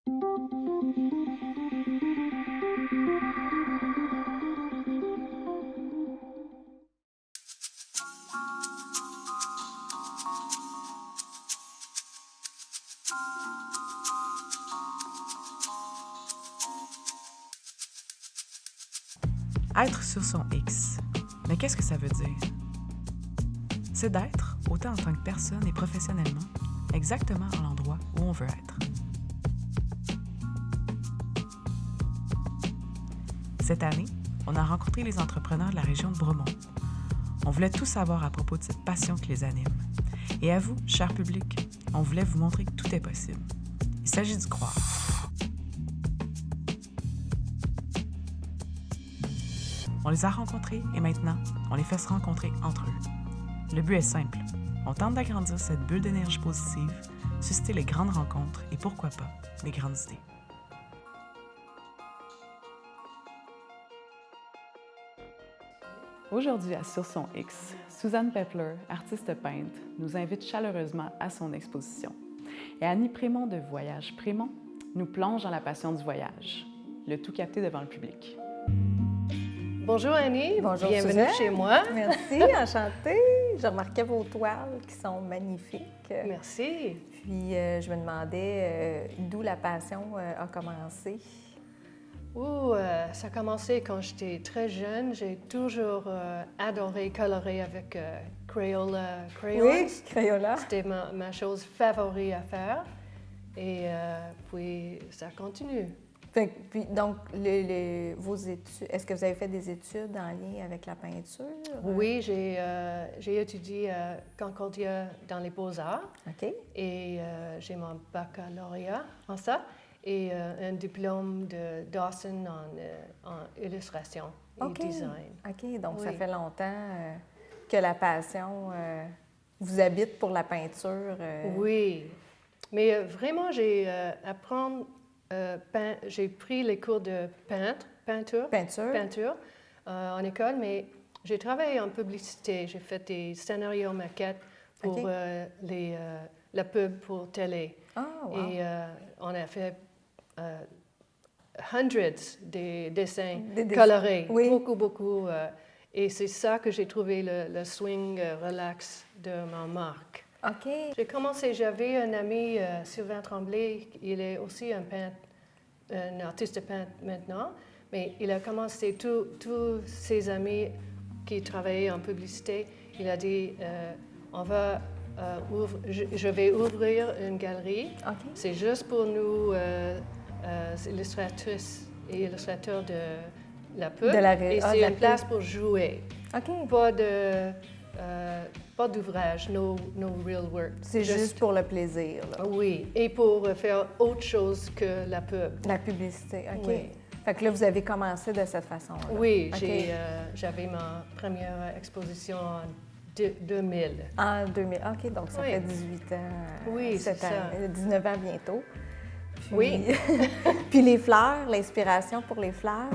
Être sur son X. Mais qu'est-ce que ça veut dire? C'est d'être, autant en tant que personne et professionnellement, exactement à l'endroit où on veut être. Cette année, on a rencontré les entrepreneurs de la région de Bromont. On voulait tout savoir à propos de cette passion qui les anime. Et à vous, cher public, on voulait vous montrer que tout est possible. Il s'agit d'y croire. On les a rencontrés et maintenant, on les fait se rencontrer entre eux. Le but est simple. On tente d'agrandir cette bulle d'énergie positive, susciter les grandes rencontres et pourquoi pas, les grandes idées. Aujourd'hui à Sur son X, Suzanne Pepler, artiste peintre, nous invite chaleureusement à son exposition. Et Annie Prémont de Voyage Prémont nous plonge dans la passion du voyage, le tout capté devant le public. Bonjour Annie, bonjour bienvenue Suzanne. Chez moi. Merci, enchantée. Je remarquais vos toiles qui sont magnifiques. Merci. Puis je me demandais d'où la passion a commencé. Ça a commencé quand j'étais très jeune. J'ai toujours adoré colorer avec Crayola crayons. Oui, Crayola. C'était ma chose favorite à faire. Et puis ça continue. Donc, vos études, est-ce que vous avez fait des études en lien avec la peinture? Oui, j'ai étudié à Concordia dans les Beaux-Arts. OK. Et j'ai mon baccalauréat en ça et un diplôme de Dawson en illustration et design. OK, donc oui. Ça fait longtemps que la passion vous habite pour la peinture. Oui, mais vraiment, j'ai pris les cours de peinture en école, mais j'ai travaillé en publicité. J'ai fait des scénarios maquettes pour la pub pour télé. Oh, wow. Et on a fait hundreds de dessins colorés, oui. beaucoup. Et c'est ça que j'ai trouvé le swing relax de ma marque. OK. J'avais un ami, Sylvain Tremblay, il est aussi un peintre, un artiste peintre maintenant, mais il a commencé tous ses amis qui travaillaient en publicité, il a dit, je vais ouvrir une galerie, c'est juste pour nous, illustratrices et illustrateurs de la pub, et c'est une place pour jouer. Pas d'ouvrage, no real work. C'est juste pour le plaisir. Là. Oui, et pour faire autre chose que la pub. La publicité, OK. Oui. Fait que là, vous avez commencé de cette façon-là. Oui, j'avais ma première exposition en 2000. En 2000, OK, donc ça fait 18 ans. Oui, c'est ça. 19 ans bientôt. Puis, oui. Puis les fleurs, l'inspiration pour les fleurs?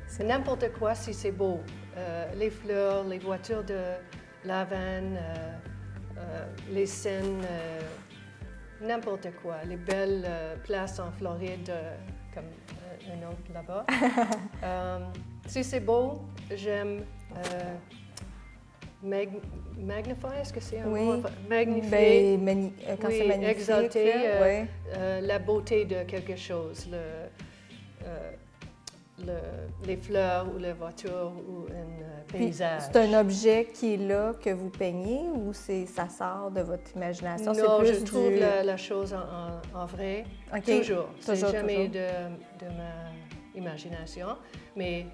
C'est n'importe quoi si c'est beau. Les fleurs, les voitures de lavande, les scènes, n'importe quoi. Les belles places en Floride, comme un autre là-bas. Si c'est beau, j'aime magnifier, est-ce que c'est un mot? Magnifier. Quand c'est magnifique. Exalter la beauté de quelque chose. Les fleurs ou les voitures ou un paysage. C'est un objet qui est là que vous peignez ou ça sort de votre imagination? Non, je trouve la chose en vrai, toujours. C'est jamais de ma imagination, mais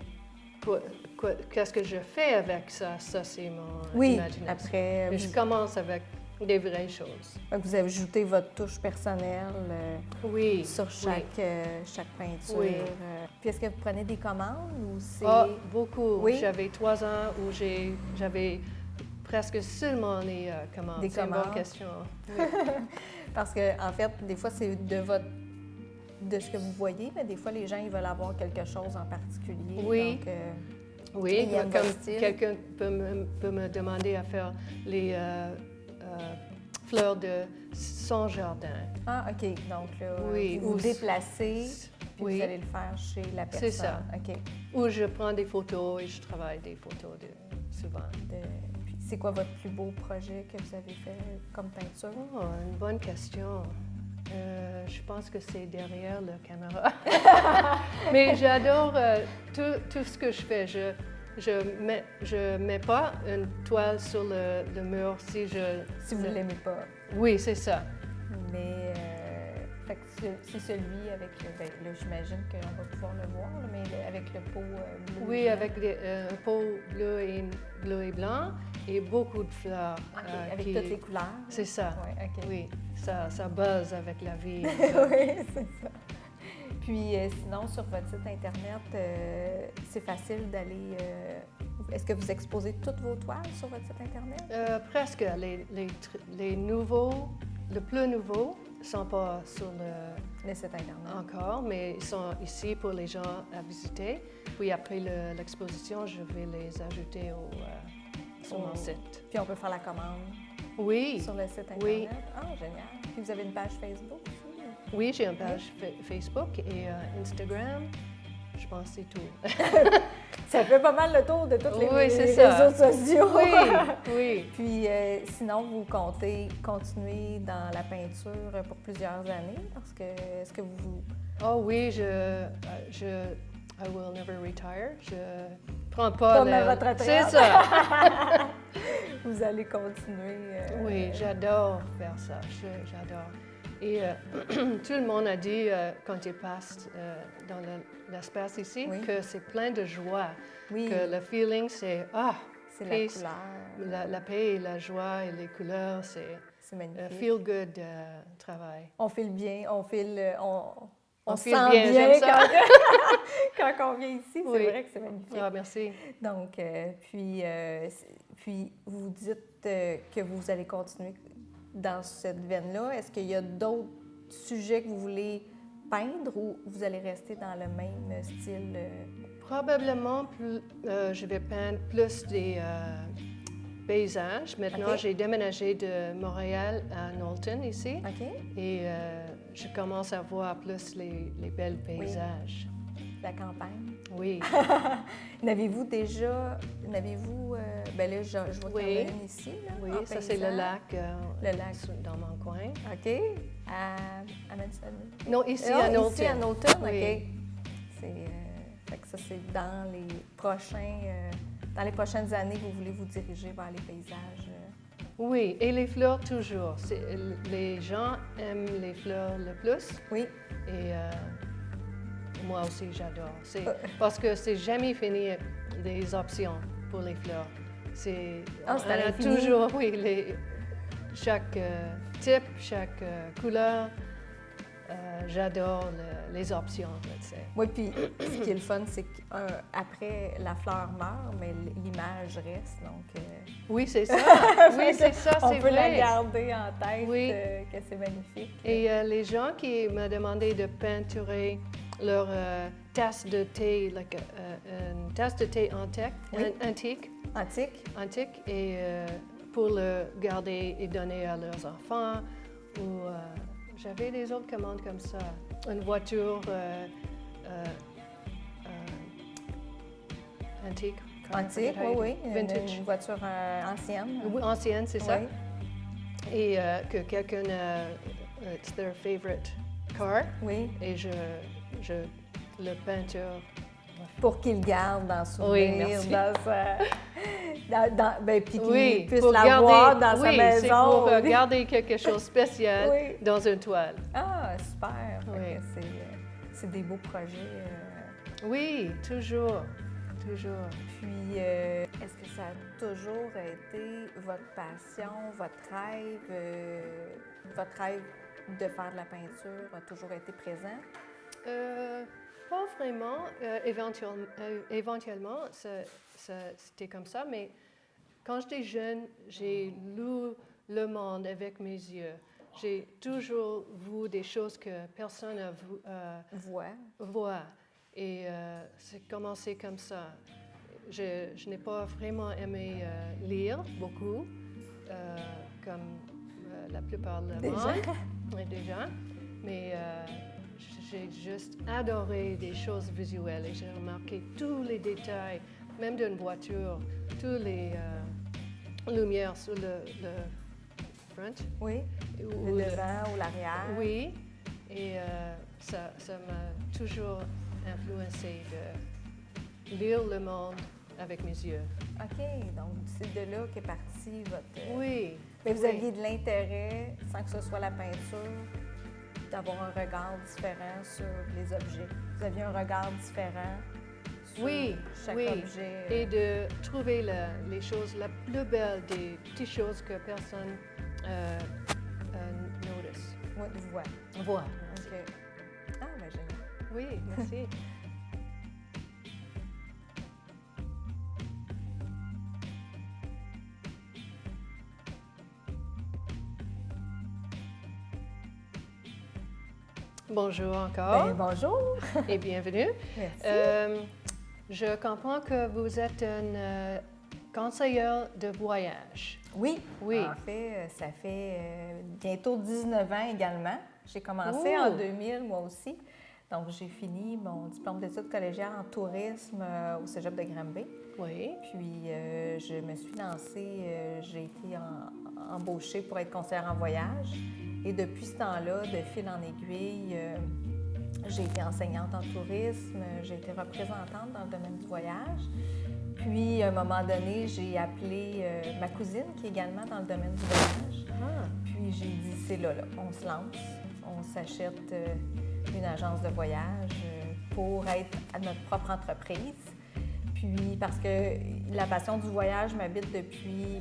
qu'est-ce que je fais avec ça? Ça, c'est mon imagination. Après... Mais je commence avec des vraies choses. Vous avez ajouté votre touche personnelle sur chaque peinture. Oui. Puis est-ce que vous prenez des commandes ou c'est... Beaucoup. Oui? J'avais 3 ans où j'avais presque seulement les commandes. C'est une bonne question. Oui. Parce qu'en fait, des fois, c'est de ce que vous voyez, mais des fois, les gens, ils veulent avoir quelque chose en particulier. Oui. Donc, oui, comme quelqu'un peut me demander à faire les fleurs de son jardin. Ah, OK. Donc, là, Oui, vous vous ou- déplacez, puis Oui. vous allez le faire chez la personne. C'est ça. OK. Où je prends des photos et je travaille des photos souvent. Puis c'est quoi votre plus beau projet que vous avez fait comme peinture? Oh, une bonne question. Je pense que c'est derrière la caméra. Mais j'adore tout ce que je fais. Je mets pas une toile sur le mur si je... Si vous ne l'aimez pas. Oui, c'est ça. Mais fait que c'est celui avec le... Ben, là, j'imagine qu'on va pouvoir le voir, là, mais avec le pot bleu. Oui, et blanc. avec un pot bleu et blanc et beaucoup de fleurs. OK, avec toutes les couleurs. C'est ça. Oui, OK. Oui, ça buzz avec la vie. Oui, c'est ça. Puis sinon, sur votre site Internet, c'est facile d'aller... est-ce que vous exposez toutes vos toiles sur votre site Internet? Presque. Les nouveaux, le plus nouveau, ne sont pas sur Le site Internet. encore, mais ils sont ici pour les gens à visiter. Puis après l'exposition, je vais les ajouter sur mon site. Puis on peut faire la commande Oui, sur le site Internet? Oui. Ah, génial. Puis vous avez une page Facebook aussi? oui, j'ai une page Facebook et Instagram. Je pense que c'est tout. Ça fait pas mal le tour de tous les Oui, c'est réseaux ça. sociaux. Oui, oui. Puis sinon, vous comptez continuer dans la peinture pour plusieurs années? Parce que est-ce que vous... Oh oui, I will never retire. Je prends pas Comme votre retraite. C'est ça. Vous allez continuer? Oui, j'adore faire ça. J'adore. Et tout le monde a dit, quand ils passent dans l'espace ici, Oui. que c'est plein de joie. Oui. Que le feeling, c'est C'est la peace, couleur. la paix et la joie et les couleurs, c'est C'est magnifique. feel good travail. On file bien, on On se file sent bien, bien, j'aime ça. quand on vient ici. C'est Oui. vrai que c'est magnifique. Ah, merci. Donc, puis vous dites que vous allez continuer dans cette veine-là. Est-ce qu'il y a d'autres sujets que vous voulez peindre ou vous allez rester dans le même style? Probablement, je vais peindre plus des paysages. Maintenant, OK. j'ai déménagé de Montréal à Knowlton, ici, OK. et je commence à voir plus les belles paysages. La campagne. Oui. N'avez-vous déjà... ben là, je vois qu'il y en a Oui. une ici, là, Oui, en ça c'est le paysage. lac, Le lac. dans mon coin. OK. À Manson. Non, ici Ah, à Knowlton. Ici à Knowlton, Oui. OK. Fait que ça, c'est dans les prochaines années que vous voulez vous diriger vers les paysages. Oui, et les fleurs toujours. Les gens aiment les fleurs le plus. Oui. Et moi aussi, j'adore. Parce que c'est jamais fini des options pour les fleurs. C'est Ah, c'est à on a l'infini. toujours, oui, chaque type, chaque couleur. J'adore les options, let's say. Oui, puis ce qui est le fun, c'est qu'après, la fleur meurt, mais l'image reste. Donc, Oui, c'est ça. Oui, c'est ça, on c'est peut la vrai. garder en tête, Oui. que c'est magnifique. Et les gens qui me demandaient de peinturer leur tasse de thé, une tasse de thé Oui. antique, Antique? et pour le garder et donner à leurs enfants. Ou j'avais des autres commandes comme ça. Une voiture antique. Antique, oui, oui. Vintage. Une voiture ancienne. Oui, ancienne, c'est ça. Oui. Et que quelqu'un a it's their favorite car. Oui. Et je le peinture. Pour qu'il garde dans son Oui, souvenir, merci. dans sa... ben, puis qu'il Oui, puisse pour la garder, voir dans sa oui, maison. c'est pour garder quelque chose de spécial Oui. dans une toile. Ah, super! Fait Oui. que c'est des beaux projets. Oui, toujours, toujours. Puis, est-ce que ça a toujours été votre passion, votre rêve de faire de la peinture a toujours été présent? Pas vraiment. Éventuellement, c'était comme ça, mais quand j'étais jeune, j'ai lu le monde avec mes yeux. J'ai toujours vu des choses que personne n'a voit. Et c'est commencé comme ça. Je n'ai pas vraiment aimé lire beaucoup, comme la plupart de la Déjà? monde. Oui, déjà. Mais j'ai juste adoré des choses visuelles et j'ai remarqué tous les détails, même d'une voiture, toutes les lumières sur le front. Oui, ou le devant ou l'arrière. Oui, et ça m'a toujours influencé de lire le monde avec mes yeux. OK, donc c'est de là qu'est parti votre... Oui. Mais vous oui. aviez de l'intérêt, sans que ce soit la peinture, d'avoir un regard différent sur les objets. Vous aviez un regard différent sur Oui, chaque oui. objet. Et de trouver les choses la plus belles, des petites choses que personne notice. Oui, voit. Voilà. OK. Ah, ben génial. Oui, merci. Bonjour encore Ben, bonjour. et bienvenue. Merci. Je comprends que vous êtes une conseillère de voyage. Oui, Oui. en fait, ça fait bientôt 19 ans également. J'ai commencé Oh! en 2000, moi aussi. Donc, j'ai fini mon diplôme d'études collégiales en tourisme au cégep de Granby. Oui. Puis, je me suis lancée, j'ai été embauchée pour être conseillère en voyage. Et depuis ce temps-là, de fil en aiguille, j'ai été enseignante en tourisme, j'ai été représentante dans le domaine du voyage. Puis, à un moment donné, j'ai appelé ma cousine, qui est également dans le domaine du voyage. Ah, Puis, j'ai dit, c'est là, on se lance, on s'achète une agence de voyage pour être à notre propre entreprise. Puis, parce que la passion du voyage m'habite depuis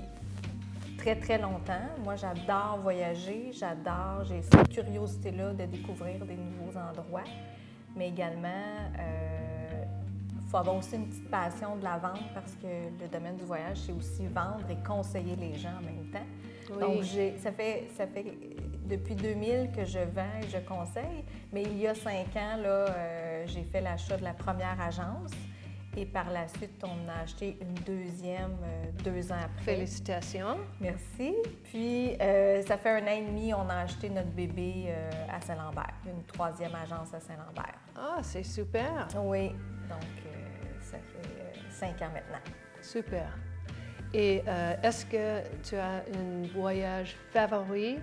très, très longtemps. Moi, j'adore voyager, j'ai cette curiosité-là de découvrir des nouveaux endroits, mais également, il faut avoir aussi une petite passion de la vente parce que le domaine du voyage, c'est aussi vendre et conseiller les gens en même temps. oui. Donc, ça fait depuis 2000 que je vends et je conseille, mais il y a 5 ans, là, j'ai fait l'achat de la première agence. Et par la suite, on a acheté une deuxième 2 ans après. Félicitations. Merci. Puis, ça fait 1 an et demi, on a acheté notre bébé à Saint-Lambert, une 3e agence à Saint-Lambert. Ah, c'est super. Oui, donc ça fait 5 ans maintenant. Super. Et est-ce que tu as un voyage favori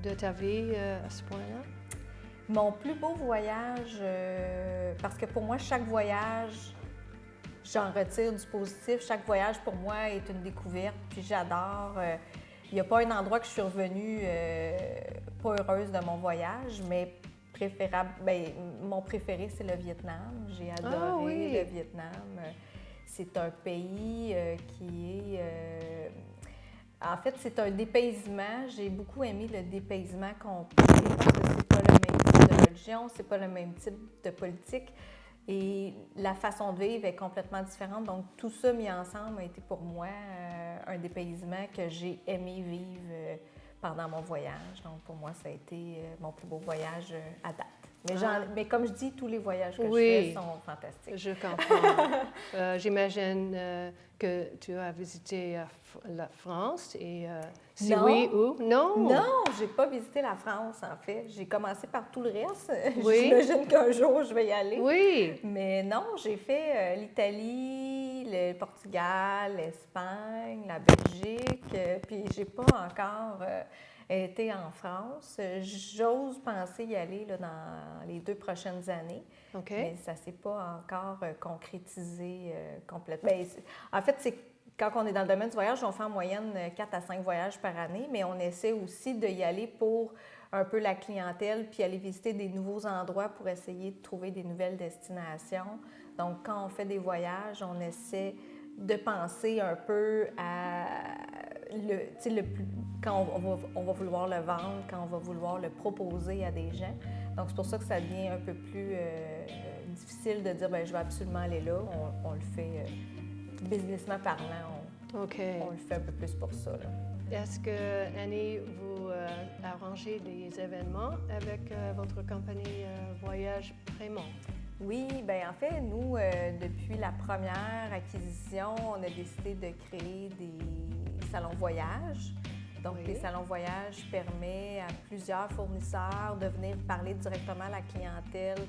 de ta vie à ce point-là? Mon plus beau voyage, parce que pour moi, chaque voyage, j'en retire du positif. Chaque voyage, pour moi, est une découverte, puis j'adore. Il n'y a pas un endroit que je suis revenue pas heureuse de mon voyage, mais mon préféré, c'est le Vietnam. J'ai adoré oui. le Vietnam. C'est un pays qui est... en fait, c'est un dépaysement. J'ai beaucoup aimé le dépaysement complet parce que c'est pas le même type de religion, c'est pas le même type de politique. Et la façon de vivre est complètement différente. Donc, tout ça mis ensemble a été pour moi un dépaysement que j'ai aimé vivre pendant mon voyage. Donc, pour moi, ça a été mon plus beau voyage à date. Mais comme je dis, tous les voyages que je fais sont fantastiques. Je comprends. J'imagine que tu as visité la France et si Non. oui, où? Non? Non, j'ai pas visité la France, en fait. J'ai commencé par tout le reste. Oui. J'imagine qu'un jour, je vais y aller. Oui. Mais non, j'ai fait l'Italie, le Portugal, l'Espagne, la Belgique, puis j'ai pas encore été en France. J'ose penser y aller là, dans les 2 prochaines années, OK. mais ça ne s'est pas encore concrétisé complètement. En fait, c'est quand on est dans le domaine du voyage, on fait en moyenne 4 à 5 voyages par année, mais on essaie aussi d'y aller pour un peu la clientèle, puis aller visiter des nouveaux endroits pour essayer de trouver des nouvelles destinations. Donc, quand on fait des voyages, on essaie de penser un peu à quand on va vouloir le vendre, quand on va vouloir le proposer à des gens. Donc, c'est pour ça que ça devient un peu plus difficile de dire « je vais absolument aller là ». On le fait, businessment parlant, OK. on le fait un peu plus pour ça, là. Est-ce que, Annie, vous arrangez des événements avec votre compagnie Voyage Prémont? Oui, bien en fait, nous, depuis la première acquisition, on a décidé de créer des salons voyage. Donc, Oui. les salons voyage permettent à plusieurs fournisseurs de venir parler directement à la clientèle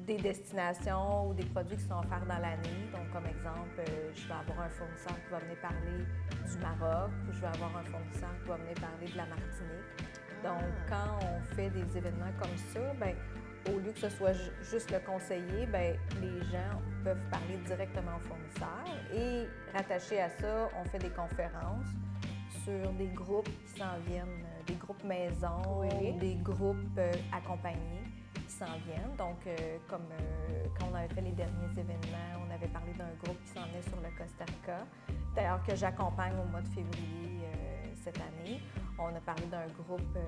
des destinations ou des produits qui sont offerts dans l'année. Donc, comme exemple, je vais avoir un fournisseur qui va venir parler du Maroc ou je vais avoir un fournisseur qui va venir parler de la Martinique. Donc, quand on fait des événements comme ça, bien, au lieu que ce soit juste le conseiller, bien, les gens peuvent parler directement au fournisseur. Et rattaché à ça, on fait des conférences sur des groupes qui s'en viennent, des groupes maison, Oui. des groupes accompagnés qui s'en viennent. Donc, comme quand on avait fait les derniers événements, on avait parlé d'un groupe qui s'en venait sur le Costa Rica, d'ailleurs que j'accompagne au mois de février cette année. On a parlé d'un groupe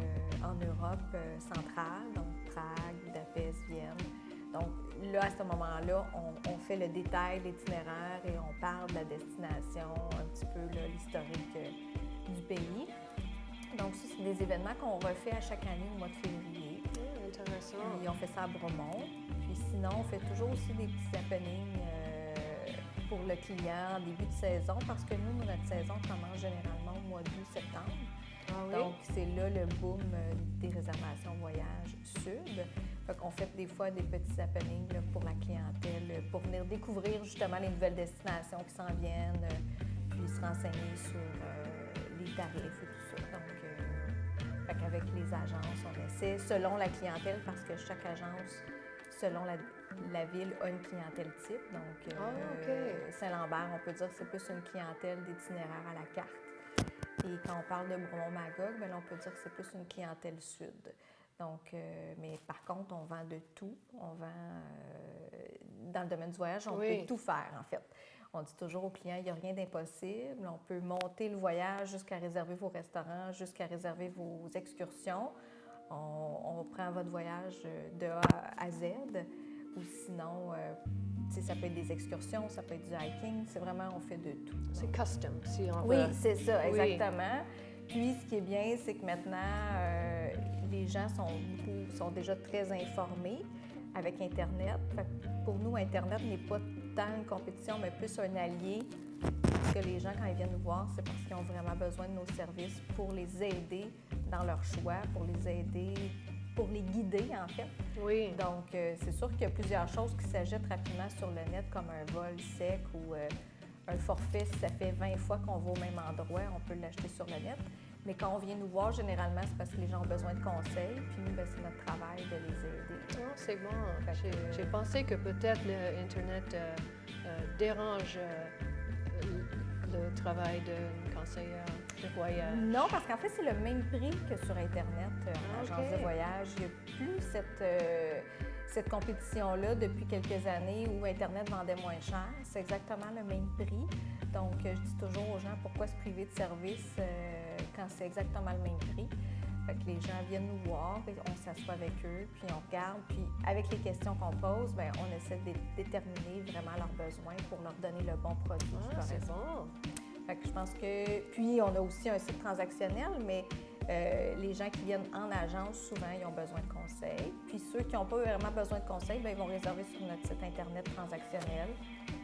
en Europe centrale, donc Prague, Budapest, Vienne. Donc là, à ce moment-là, on fait le détail, l'itinéraire et on parle de la destination, un petit peu là, l'historique du pays. Donc ça, c'est des événements qu'on refait à chaque année au mois de février. Intéressant. Puis on fait ça à Bromont. Puis sinon, on fait toujours aussi des petits happenings pour le client en début de saison parce que nous, notre saison commence généralement au mois d'août-septembre. Ah oui? Donc, c'est là le boom des réservations voyage sud. Fait qu'on fait des fois des petits happenings là, pour la clientèle, pour venir découvrir justement les nouvelles destinations qui s'en viennent, puis se renseigner sur les tarifs et tout ça. Donc, fait qu'avec les agences, on essaie, selon la clientèle, parce que chaque agence, selon la ville, a une clientèle type. Donc, Saint-Lambert, on peut dire que c'est plus une clientèle d'itinéraire à la carte. Et quand on parle de Bromont-Magog, bien là, on peut dire que c'est plus une clientèle sud. Donc, mais par contre, on vend de tout. On vend, dans le domaine du voyage, on peut tout faire, en fait. On dit toujours aux clients, il n'y a rien d'impossible. On peut monter le voyage jusqu'à réserver vos restaurants, jusqu'à réserver vos excursions. On prend votre voyage de A à Z. Ou sinon, ça peut être des excursions, ça peut être du hiking. C'est vraiment, on fait de tout. C'est custom, si on Oui, veut. c'est ça, exactement. Puis, ce qui est bien, c'est que maintenant, les gens sont déjà très informés avec Internet. Fait que pour nous, Internet n'est pas tant une compétition, mais plus un allié. Parce que les gens, quand ils viennent nous voir, c'est parce qu'ils ont vraiment besoin de nos services pour les aider dans leur choix, pour les aider, pour les guider, en fait. Oui. Donc, c'est sûr qu'il y a plusieurs choses qui s'ajoutent rapidement sur le net, comme un vol sec ou un forfait. Si ça fait 20 fois qu'on va au même endroit, on peut l'acheter sur le net. Mais quand on vient nous voir, généralement, c'est parce que les gens ont besoin de conseils. Puis nous, bien, c'est notre travail de les aider. Oh, c'est bon. J'ai pensé que peut-être l'Internet dérange le travail d'une conseillère de voyage. Non, parce qu'en fait, c'est le même prix que sur Internet en agence de voyage. Il n'y a plus cette compétition-là depuis quelques années où Internet vendait moins cher. C'est exactement le même prix. Donc, je dis toujours aux gens pourquoi se priver de service quand c'est exactement le même prix. Fait que les gens viennent nous voir, on s'assoit avec eux, puis on regarde, puis avec les questions qu'on pose, bien, on essaie de déterminer vraiment leurs besoins pour leur donner le bon produit. C'est bon. Fait que je pense que... Puis, on a aussi un site transactionnel, mais les gens qui viennent en agence, souvent, ils ont besoin de conseils. Puis ceux qui n'ont pas vraiment besoin de conseils, bien, ils vont réserver sur notre site Internet transactionnel.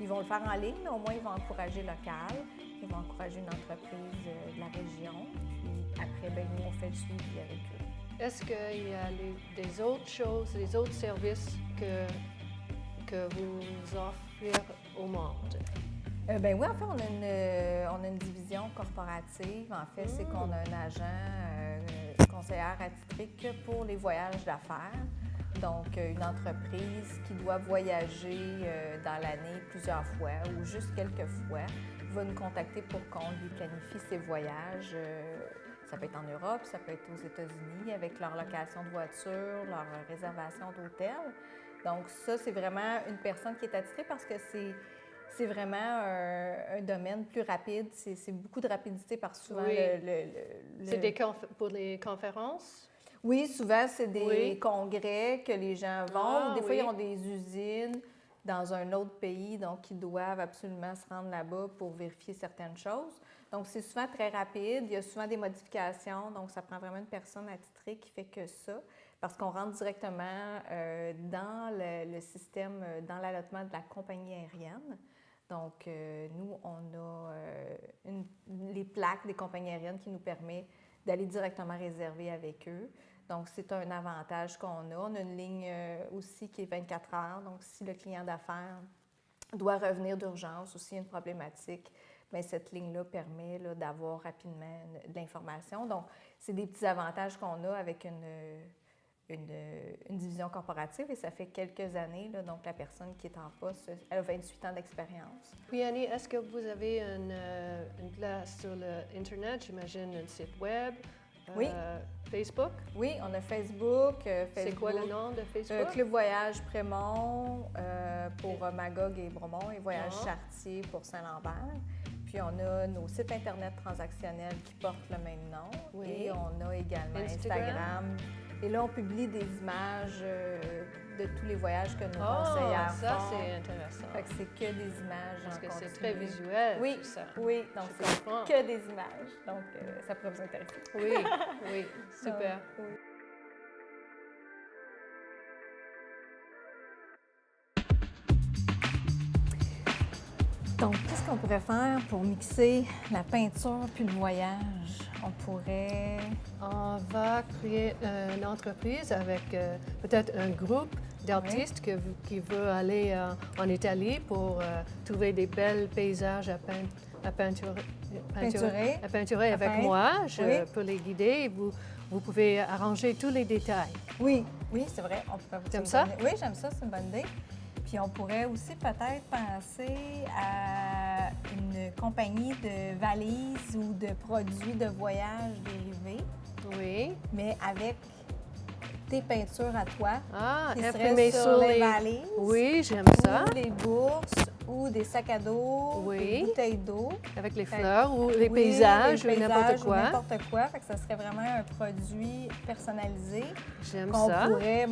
Ils vont le faire en ligne, mais au moins, ils vont encourager local. Ils vont encourager une entreprise de la région. Puis après, bien, nous, on fait le suivi avec eux. Est-ce qu'il y a des autres choses, des autres services que vous offrez au monde? Ben oui, en fait, on a une division corporative. En fait, c'est qu'on a un agent conseillère attitré que pour les voyages d'affaires. Donc, une entreprise qui doit voyager dans l'année plusieurs fois ou juste quelques fois va nous contacter pour qu'on lui planifie ses voyages. Ça peut être en Europe, ça peut être aux États-Unis avec leur location de voiture, leur réservation d'hôtel. Donc, ça, c'est vraiment une personne qui est attitrée parce que c'est vraiment un domaine plus rapide. C'est beaucoup de rapidité par souvent. C'est pour les conférences? Oui, souvent, c'est des congrès que les gens vont. Des fois, ils ont des usines dans un autre pays, donc ils doivent absolument se rendre là-bas pour vérifier certaines choses. Donc, c'est souvent très rapide. Il y a souvent des modifications. Donc, ça prend vraiment une personne attitrée qui fait que ça, parce qu'on rentre directement dans le système, dans l'allottement de la compagnie aérienne. Donc, nous, on a les plaques des compagnies aériennes qui nous permettent d'aller directement réserver avec eux. Donc, c'est un avantage qu'on a. On a une ligne aussi qui est 24 heures. Donc, si le client d'affaires doit revenir d'urgence ou s'il y a une problématique, bien, cette ligne-là permet là, d'avoir rapidement de l'information. Donc, c'est des petits avantages qu'on a avec une division corporative et ça fait quelques années. Là, donc, la personne qui est en poste, elle a 28 ans d'expérience. Puis Annie, est-ce que vous avez une place sur l'Internet, j'imagine un site web, Oui. Facebook? Oui, on a Facebook. C'est quoi le nom de Facebook? Club Voyage Prémont pour Magog et Bromont et Voyage Chartier pour Saint-Lambert. Puis on a nos sites Internet transactionnels qui portent le même nom. Oui. Et on a également Instagram. Et là, on publie des images de tous les voyages que nos conseillères font. Ça, c'est intéressant. Fait que c'est que des images Parce en que c'est continu. très visuel, Oui, tout ça. oui. Donc, Je c'est comprends. que des images. Donc, ça pourrait vous intéresser. Oui, oui, super. Oui. Donc, qu'est-ce qu'on pourrait faire pour mixer la peinture puis le voyage? On pourrait... On va créer une entreprise avec peut-être un groupe d'artistes qui veut aller en Italie pour trouver des belles paysages à peinturer avec peindre. moi. Oui. Peux les guider et vous pouvez arranger tous les détails. Oui, c'est vrai. On pourrait... T'aimes ça? Oui, j'aime ça, c'est une bonne idée. Puis on pourrait aussi peut-être penser à une compagnie de valises ou de produits de voyage dérivés, Oui. mais avec tes peintures à toi qui imprimé seraient sur les les valises. Oui, j'aime ça. Ou des bourses ou des sacs à dos, Oui. des bouteilles d'eau. Avec les Fait- fleurs ou les Oui, paysages les ou n'importe paysages quoi. ou n'importe quoi. Fait que ça serait vraiment un produit personnalisé J'aime qu'on ça. pourrait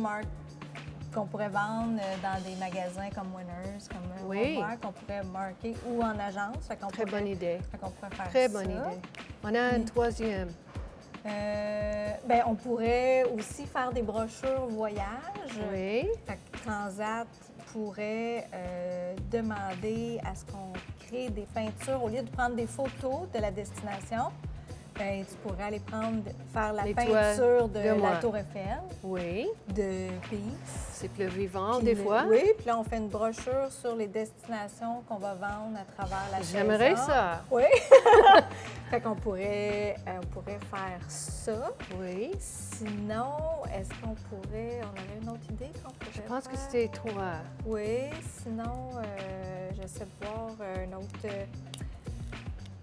vendre dans des magasins comme Winners, comme Oui. Walmart, qu'on pourrait marquer ou en agence. Fait qu'on Très pourrait- bonne idée. fait qu'on pourrait faire Très ça. bonne idée. On a une troisième. Ben, on pourrait aussi faire des brochures voyage. Oui. Fait que Transat pourrait demander à ce qu'on crée des peintures. Au lieu de prendre des photos de la destination, ben, tu pourrais aller faire la Les peinture toits de de moi. la Tour Eiffel, Oui. de pays. C'est plus vivant Puis des fois. Oui, puis là, on fait une brochure sur les destinations qu'on va vendre à travers la saison. J'aimerais ça. Oui. Fait qu'on pourrait faire ça. Oui. Sinon, est-ce qu'on pourrait... On aurait une autre idée qu'on pourrait Je pense que faire? c'était trois. Oui, sinon, j'essaie de voir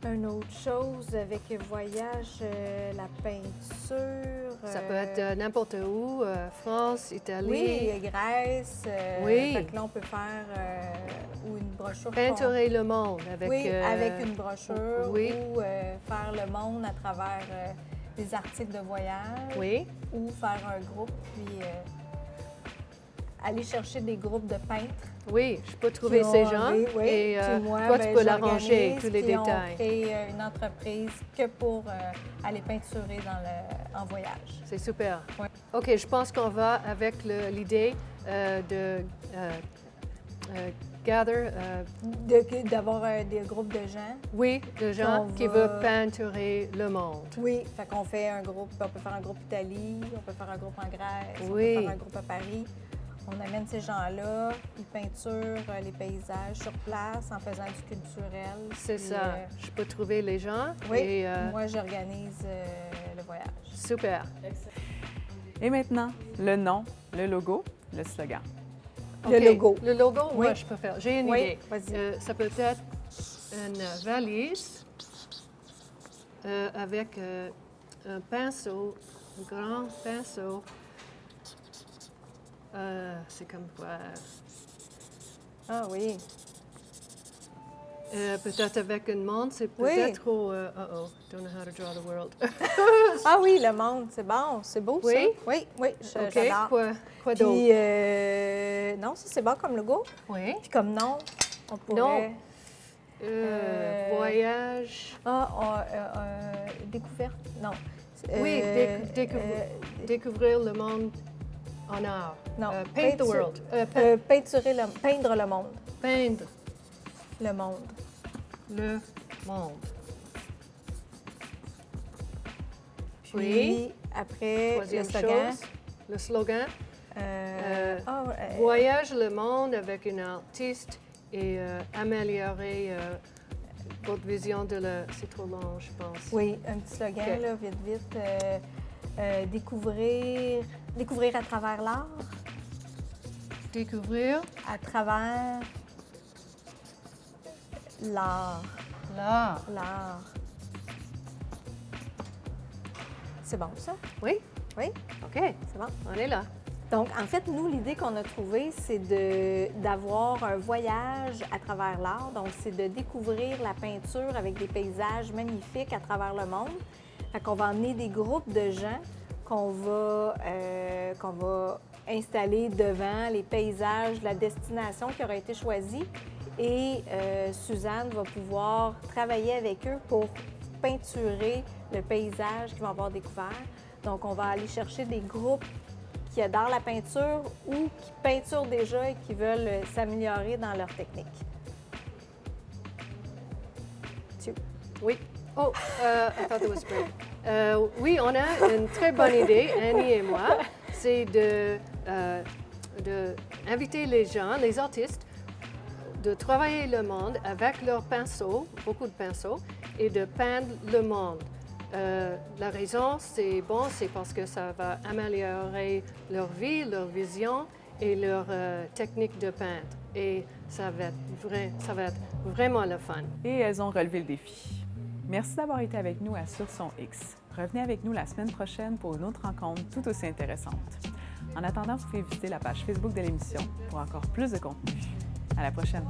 une autre chose avec voyage, la peinture. Ça peut être n'importe où, France, Italie. Oui, Grèce. Oui. Fait que là, on peut faire ou une brochure. Peinturer le monde avec... Oui, avec une brochure oui. ou faire le monde à travers des articles de voyage. Oui. Ou faire un groupe, puis aller chercher des groupes de peintres. Oui, je peux trouver ces gens Oui, et puis moi, toi, ben, tu peux l'arranger, j'organise, tous les puis détails. on crée une entreprise que pour aller peinturer en voyage. C'est super. Ouais. OK, je pense qu'on va avec l'idée de gather, D'avoir des groupes de gens. oui, de gens On qui va- veulent peinturer le monde. Oui, fait qu'on fait un groupe, on peut faire un groupe Italie, on peut faire un groupe en Grèce, on Oui. peut faire un groupe à Paris. On amène ces gens-là, ils peinturent les paysages sur place en faisant du culturel. C'est Puis, ça. Je peux trouver les gens. Oui, Et, moi j'organise le voyage. super. Et maintenant, le nom, le logo, le slogan. Le OK. logo. Le logo, Oui. oui, je peux faire. J'ai une Oui, idée. vas-y. Ça peut être une valise avec un pinceau, un grand pinceau. C'est comme quoi? Ah oui. Peut-être avec une montre, c'est Oui. peut-être trop... don't know how to draw the world. Ah oui, le monde, c'est bon, c'est beau Oui? ça. Oui, OK, j'adore. quoi d'autre? Puis, non, ça c'est bon comme logo. Oui. Puis comme nom, on pourrait... Voyage. Découverte, non. Oui, découvrir le monde en art. Non, Paint the world. peindre le monde. Peindre Le monde. Le monde. Puis, Oui. après, le Troisième slogan. chose, le slogan. Voyage. Voyage le monde avec un artiste et améliorer votre vision de la... C'est trop long, je pense. Oui, un petit slogan, OK. là, vite, vite. Découvrir à travers l'art, Découvrir à travers l'art. l'art. L'art. C'est bon, ça? Oui? Oui, OK, c'est bon. on est là. Donc, en fait, nous, l'idée qu'on a trouvée, c'est d'avoir un voyage à travers l'art. Donc, c'est de découvrir la peinture avec des paysages magnifiques à travers le monde. Fait qu'on va emmener des groupes de gens qu'on va installer devant les paysages, la destination qui aura été choisie. Et Suzanne va pouvoir travailler avec eux pour peinturer le paysage qu'ils vont avoir découvert. Donc, on va aller chercher des groupes qui adorent la peinture ou qui peinturent déjà et qui veulent s'améliorer dans leur technique. Oui. Oh, I thought it was great. Oui, on a une très bonne idée, Annie et moi, c'est de inviter les gens, les artistes, de travailler le monde avec leurs pinceaux, beaucoup de pinceaux, et de peindre le monde. La raison, c'est parce que ça va améliorer leur vie, leur vision et leur technique de peindre. Et ça va être vraiment le fun. Et elles ont relevé le défi. Merci d'avoir été avec nous à Sur Son X. Revenez avec nous la semaine prochaine pour une autre rencontre tout aussi intéressante. En attendant, vous pouvez visiter la page Facebook de l'émission pour encore plus de contenu. À la prochaine!